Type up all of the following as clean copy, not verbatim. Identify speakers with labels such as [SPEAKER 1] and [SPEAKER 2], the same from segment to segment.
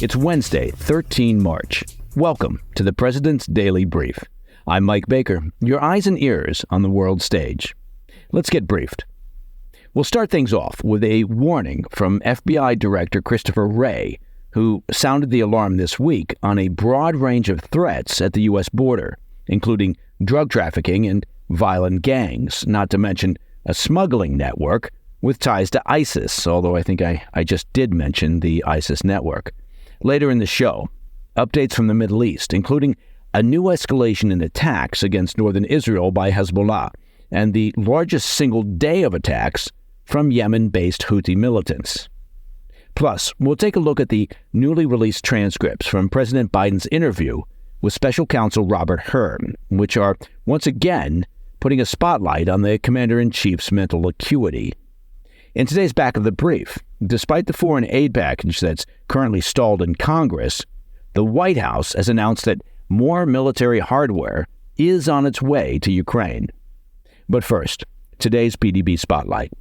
[SPEAKER 1] It's Wednesday, 13 March. Welcome to the President's Daily Brief. I'm Mike Baker, your eyes and ears on the world stage. Let's get briefed. We'll start things off with a warning from FBI Director Christopher Wray, who sounded the alarm this week on a broad range of threats at the U.S. border, including drug trafficking and violent gangs, not to mention a smuggling network with ties to ISIS, although I think I just did mention the ISIS network. Later in the show, updates from the Middle East, including a new escalation in attacks against northern Israel by Hezbollah, and the largest single day of attacks from Yemen-based Houthi militants. Plus, we'll take a look at the newly released transcripts from President Biden's interview with Special Counsel Robert Hurr, which are, once again, putting a spotlight on the Commander-in-Chief's mental acuity. In today's Back of the Brief, despite the foreign aid package that's currently stalled in Congress, the White House has announced that more military hardware is on its way to Ukraine. But first, today's PDB Spotlight.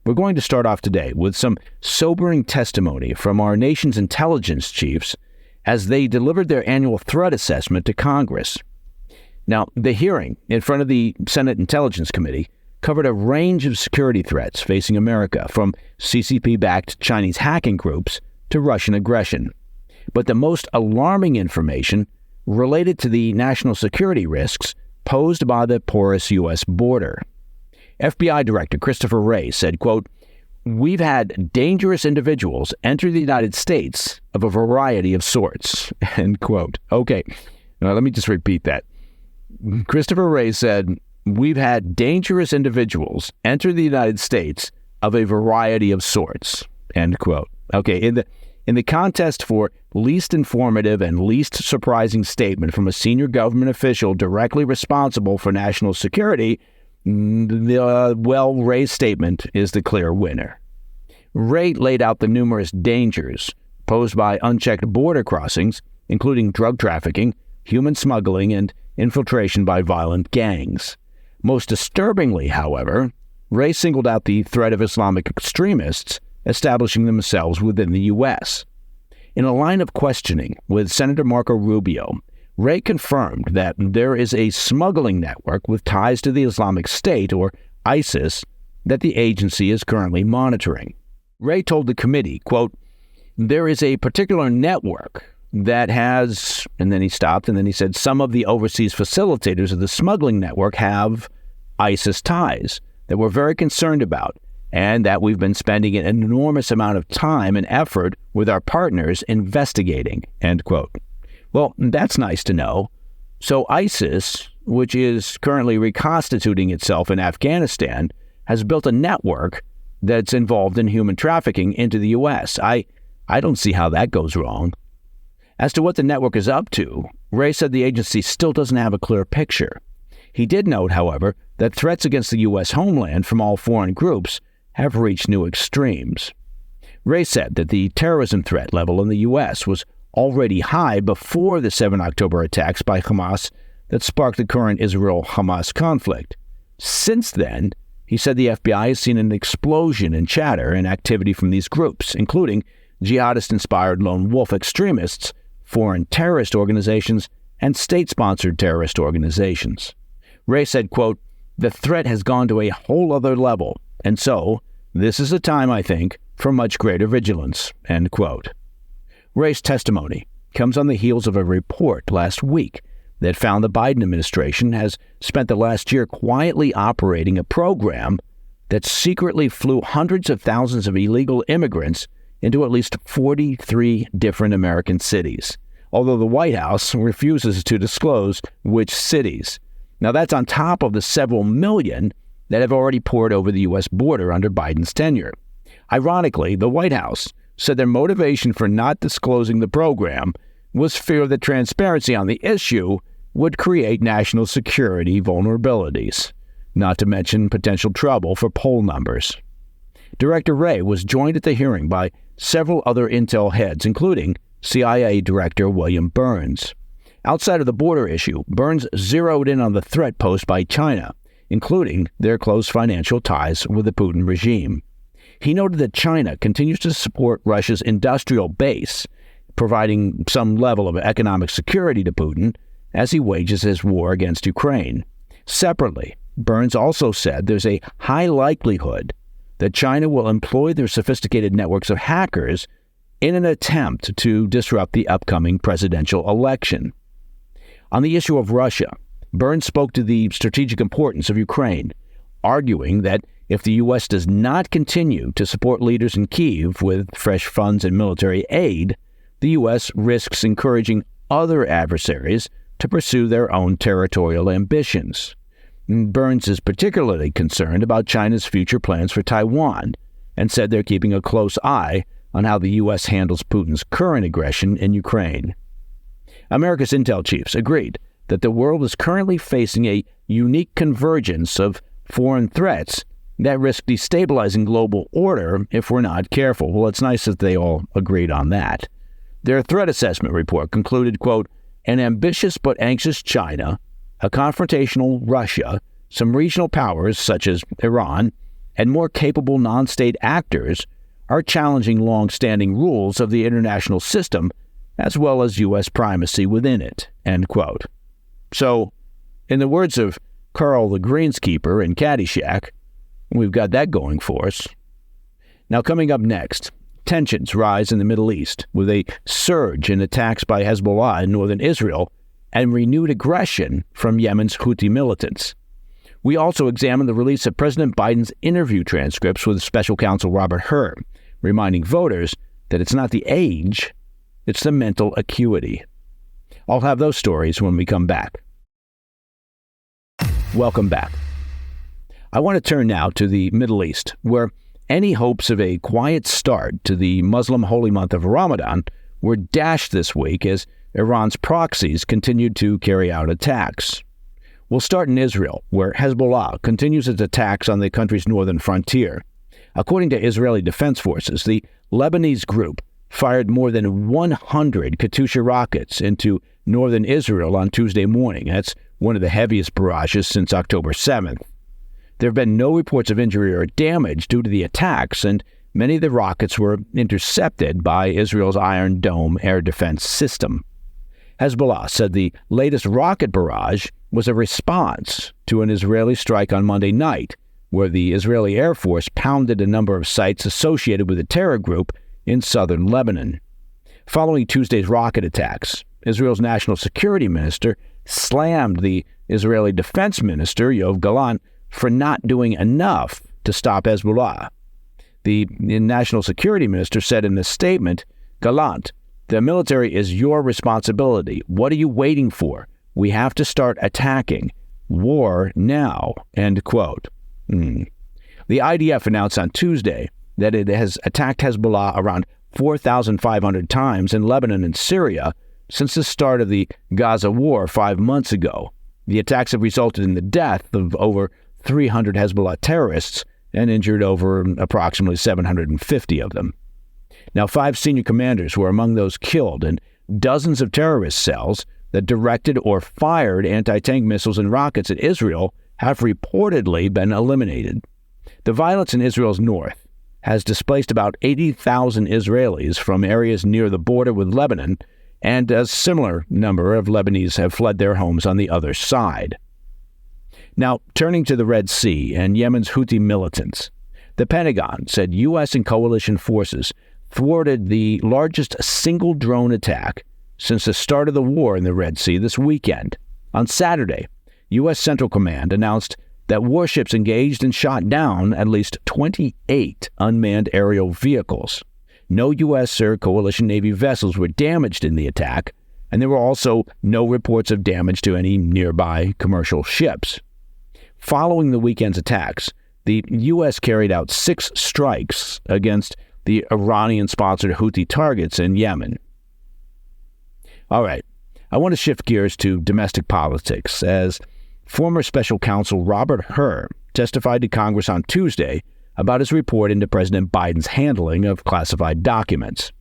[SPEAKER 1] We're going to start off today with some sobering testimony from our nation's intelligence chiefs as they delivered their annual threat assessment to Congress. Now, the hearing in front of the Senate Intelligence Committee covered a range of security threats facing America, from CCP-backed Chinese hacking groups to Russian aggression. But the most alarming information related to the national security risks posed by the porous U.S. border. FBI Director Christopher Wray said, quote, "We've had dangerous individuals enter the United States of a variety of sorts," end quote. Okay, now let me just repeat that. Christopher Wray said, "We've had dangerous individuals enter the United States of a variety of sorts," end quote. Okay, in the contest for least informative and least surprising statement from a senior government official directly responsible for national security, Ray's statement is the clear winner. Wray laid out the numerous dangers posed by unchecked border crossings, including drug trafficking, human smuggling, and infiltration by violent gangs. Most disturbingly, however, Wray singled out the threat of Islamic extremists establishing themselves within the U.S. In a line of questioning with Senator Marco Rubio, Wray confirmed that there is a smuggling network with ties to the Islamic State, or ISIS, that the agency is currently monitoring. Wray told the committee, quote, "There is a particular network that has," and then he stopped, and then he said, "some of the overseas facilitators of the smuggling network have ISIS ties that we're very concerned about, and that we've been spending an enormous amount of time and effort with our partners investigating," end quote. Well, that's nice to know. So ISIS, which is currently reconstituting itself in Afghanistan, has built a network that's involved in human trafficking into the U.S. I don't see how that goes wrong. As to what the network is up to, Wray said the agency still doesn't have a clear picture. He did note, however, that threats against the U.S. homeland from all foreign groups have reached new extremes. Wray said that the terrorism threat level in the U.S. was already high before the 7 October attacks by Hamas that sparked the current Israel-Hamas conflict. Since then, he said the FBI has seen an explosion in chatter and activity from these groups, including jihadist-inspired lone wolf extremists, foreign terrorist organizations, and state-sponsored terrorist organizations. Wray said, quote, "The threat has gone to a whole other level, and so this is a time, I think, for much greater vigilance," end quote. Wray's testimony comes on the heels of a report last week that found the Biden administration has spent the last year quietly operating a program that secretly flew hundreds of thousands of illegal immigrants into at least 43 different American cities, although the White House refuses to disclose which cities. Now, that's on top of the several million that have already poured over the U.S. border under Biden's tenure. Ironically, the White House said their motivation for not disclosing the program was fear that transparency on the issue would create national security vulnerabilities, not to mention potential trouble for poll numbers. Director Wray was joined at the hearing by several other intel heads, including CIA Director William Burns. Outside of the border issue, Burns zeroed in on the threat posed by China, including their close financial ties with the Putin regime. He noted that China continues to support Russia's industrial base, providing some level of economic security to Putin as he wages his war against Ukraine. Separately, Burns also said there's a high likelihood that China will employ their sophisticated networks of hackers in an attempt to disrupt the upcoming presidential election. On the issue of Russia, Burns spoke to the strategic importance of Ukraine, arguing that if the U.S. does not continue to support leaders in Kyiv with fresh funds and military aid, the U.S. risks encouraging other adversaries to pursue their own territorial ambitions. Burns is particularly concerned about China's future plans for Taiwan and said they're keeping a close eye on how the U.S. handles Putin's current aggression in Ukraine. America's intel chiefs agreed that the world is currently facing a unique convergence of foreign threats that risk destabilizing global order if we're not careful. Well, it's nice that they all agreed on that. Their threat assessment report concluded, quote, an ambitious but anxious China, a confrontational Russia, some regional powers such as Iran, and more capable non-state actors are challenging long-standing rules of the international system as well as U.S. primacy within it, end quote. So, in the words of Carl the Greenskeeper in Caddyshack, we've got that going for us. Now, coming up next, tensions rise in the Middle East with a surge in attacks by Hezbollah in northern Israel and renewed aggression from Yemen's Houthi militants. We also examine the release of President Biden's interview transcripts with Special Counsel Robert Hurr, reminding voters that it's not the age, it's the mental acuity. I'll have those stories when we come back. Welcome back. I want to turn now to the Middle East, where any hopes of a quiet start to the Muslim holy month of Ramadan were dashed this week as Iran's proxies continued to carry out attacks. We'll start in Israel, where Hezbollah continues its attacks on the country's northern frontier. According to Israeli defense forces, the Lebanese group fired more than 100 Katyusha rockets into northern Israel on Tuesday morning. That's one of the heaviest barrages since October 7th. There have been no reports of injury or damage due to the attacks, and many of the rockets were intercepted by Israel's Iron Dome air defense system. Hezbollah said the latest rocket barrage was a response to an Israeli strike on Monday night, where the Israeli Air Force pounded a number of sites associated with the terror group in southern Lebanon. Following Tuesday's rocket attacks, Israel's national security minister slammed the Israeli defense minister, Yoav Gallant, for not doing enough to stop Hezbollah. The national security minister said in a statement, Gallant, the military is your responsibility. What are you waiting for? We have to start attacking. War now, end quote. The IDF announced on Tuesday that it has attacked Hezbollah around 4,500 times in Lebanon and Syria since the start of the Gaza war 5 months ago. The attacks have resulted in the death of over 300 Hezbollah terrorists and injured over approximately 750 of them. Now, 5 senior commanders were among those killed, and dozens of terrorist cells that directed or fired anti-tank missiles and rockets at Israel have reportedly been eliminated. The violence in Israel's north has displaced about 80,000 Israelis from areas near the border with Lebanon, and a similar number of Lebanese have fled their homes on the other side. Now, turning to the Red Sea and Yemen's Houthi militants, the Pentagon said U.S. and coalition forces thwarted the largest single drone attack since the start of the war in the Red Sea this weekend. On Saturday, U.S. Central Command announced that warships engaged and shot down at least 28 unmanned aerial vehicles. No U.S. or coalition Navy vessels were damaged in the attack, and there were also no reports of damage to any nearby commercial ships. Following the weekend's attacks, the U.S. carried out 6 strikes against the Iranian-sponsored Houthi targets in Yemen. All right, I want to shift gears to domestic politics as former Special Counsel Robert Hurr testified to Congress on Tuesday about his report into President Biden's handling of classified documents.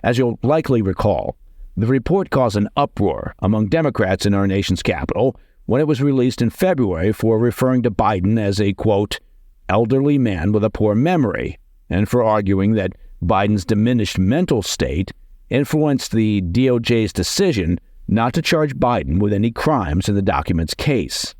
[SPEAKER 1] As you'll likely recall, the report caused an uproar among Democrats in our nation's capital when it was released in February for referring to Biden as a, quote, elderly man with a poor memory, and for arguing that Biden's diminished mental state influenced the DOJ's decision not to charge Biden with any crimes in the document's case.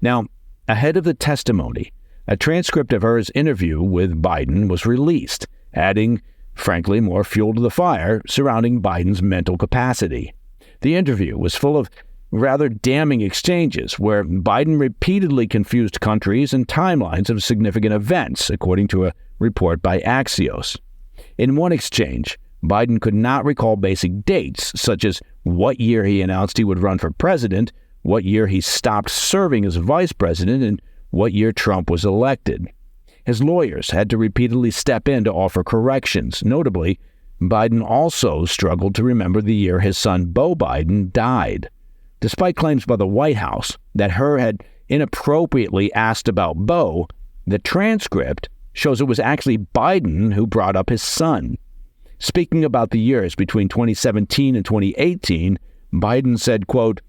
[SPEAKER 1] Now, ahead of the testimony, a transcript of Hurr's interview with Biden was released, adding, frankly, more fuel to the fire surrounding Biden's mental capacity. The interview was full of rather damning exchanges where Biden repeatedly confused countries and timelines of significant events, according to a report by Axios. In one exchange, Biden could not recall basic dates, such as what year he announced he would run for president, what year he stopped serving as vice president, and what year Trump was elected. His lawyers had to repeatedly step in to offer corrections. Notably, Biden also struggled to remember the year his son Beau Biden died. Despite claims by the White House that Hurr had inappropriately asked about Beau, the transcript shows it was actually Biden who brought up his son. Speaking about the years between 2017 and 2018, Biden said, quote,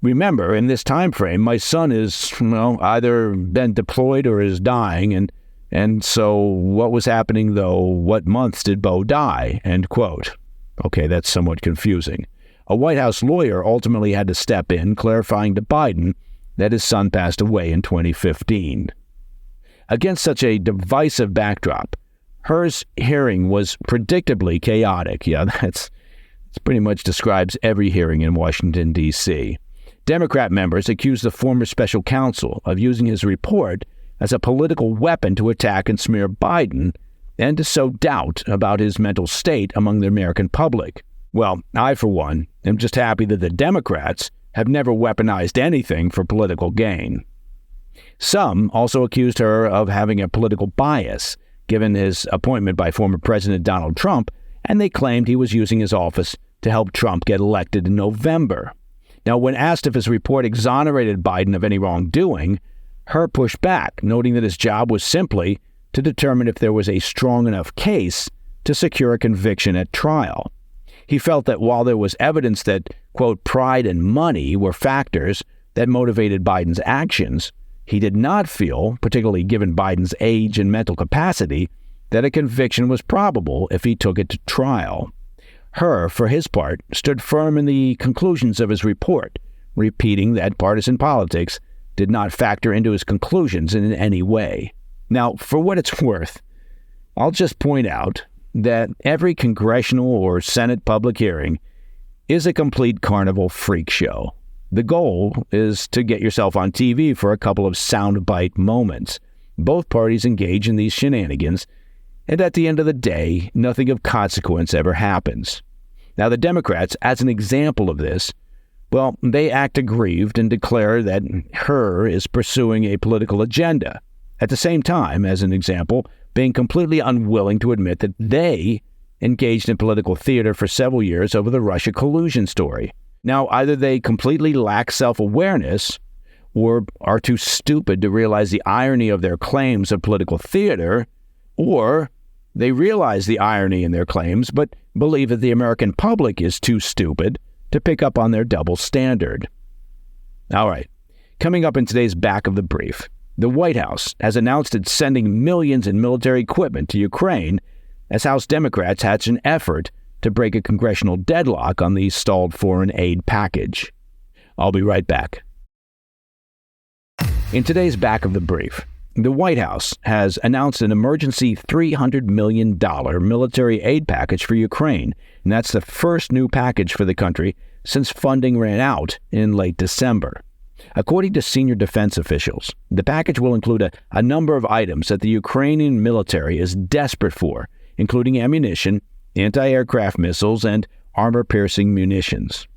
[SPEAKER 1] "Remember, in this time frame, my son is, either been deployed or is dying, and so what was happening, though? What months did Beau die?" End quote. Okay, that's somewhat confusing. A White House lawyer ultimately had to step in, clarifying to Biden that his son passed away in 2015. Against such a divisive backdrop, Hurr's hearing was predictably chaotic. Yeah, that's pretty much describes every hearing in Washington, D.C. Democrat members accused the former special counsel of using his report as a political weapon to attack and smear Biden and to sow doubt about his mental state among the American public. Well, I, for one, am just happy that the Democrats have never weaponized anything for political gain. Some also accused her of having a political bias, given his appointment by former President Donald Trump, and they claimed he was using his office to help Trump get elected in November. Now, when asked if his report exonerated Biden of any wrongdoing, Hurr pushed back, noting that his job was simply to determine if there was a strong enough case to secure a conviction at trial. He felt that while there was evidence that, quote, pride and money were factors that motivated Biden's actions, he did not feel, particularly given Biden's age and mental capacity, that a conviction was probable if he took it to trial. Hurr, for his part, stood firm in the conclusions of his report, repeating that partisan politics did not factor into his conclusions in any way. Now, for what it's worth, I'll just point out that every congressional or Senate public hearing is a complete carnival freak show. The goal is to get yourself on TV for a couple of soundbite moments. Both parties engage in these shenanigans, and at the end of the day, nothing of consequence ever happens. Now, the Democrats, as an example of this, well, they act aggrieved and declare that Hurr is pursuing a political agenda. At the same time, as an example, being completely unwilling to admit that they engaged in political theater for several years over the Russia collusion story. Now, either they completely lack self-awareness or are too stupid to realize the irony of their claims of political theater, or they realize the irony in their claims but believe that the American public is too stupid to pick up on their double standard. All right, coming up in today's Back of the Brief, the White House has announced it's sending millions in military equipment to Ukraine as House Democrats hatch an effort to break a congressional deadlock on the stalled foreign aid package. I'll be right back. In today's Back of the Brief, the White House has announced an emergency $300 million military aid package for Ukraine, and that's the first new package for the country since funding ran out in late December. According to senior defense officials, the package will include a number of items that the Ukrainian military is desperate for, including ammunition, anti-aircraft missiles, and armor-piercing munitions.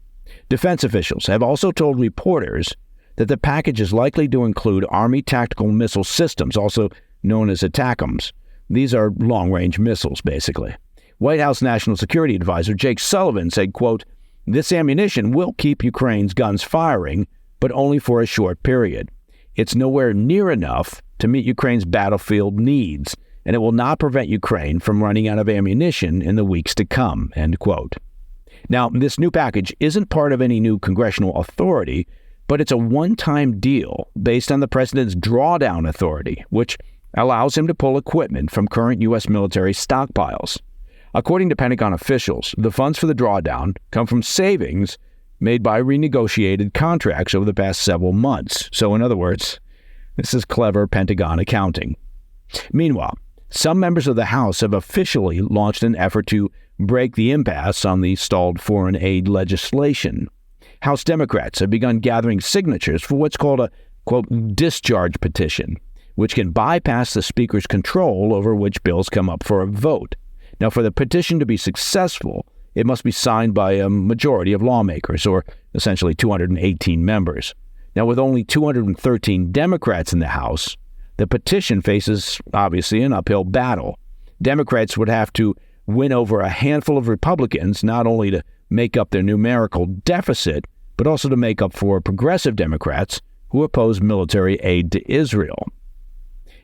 [SPEAKER 1] Defense officials have also told reporters that the package is likely to include Army tactical missile systems, also known as ATACMS. These are long-range missiles, basically. White House National Security Advisor Jake Sullivan said, quote, "This ammunition will keep Ukraine's guns firing, but only for a short period. It's nowhere near enough to meet Ukraine's battlefield needs, and it will not prevent Ukraine from running out of ammunition in the weeks to come," end quote. Now, this new package isn't part of any new congressional authority, but it's a one-time deal based on the president's drawdown authority, which allows him to pull equipment from current U.S. military stockpiles. According to Pentagon officials, the funds for the drawdown come from savings made by renegotiated contracts over the past several months. So in other words, this is clever Pentagon accounting. Meanwhile, some members of the House have officially launched an effort to break the impasse on the stalled foreign aid legislation. House Democrats have begun gathering signatures for what's called a, quote, discharge petition, which can bypass the Speaker's control over which bills come up for a vote. Now, for the petition to be successful, it must be signed by a majority of lawmakers, or essentially 218 members. Now, with only 213 Democrats in the House, the petition faces, obviously, an uphill battle. Democrats would have to win over a handful of Republicans, not only to make up their numerical deficit, but also to make up for progressive Democrats who oppose military aid to Israel.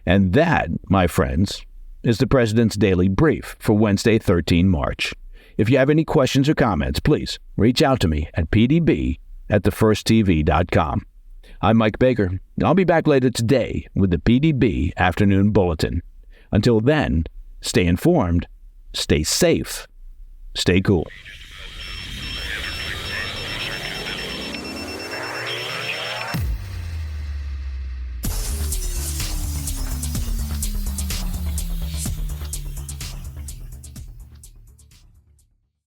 [SPEAKER 1] And that, my friends, is the President's Daily Brief for Wednesday, 13 March. If you have any questions or comments, please reach out to me at pdb@thefirsttv.com. I'm Mike Baker, and I'll be back later today with the PDB Afternoon Bulletin. Until then, stay informed, stay safe, stay cool.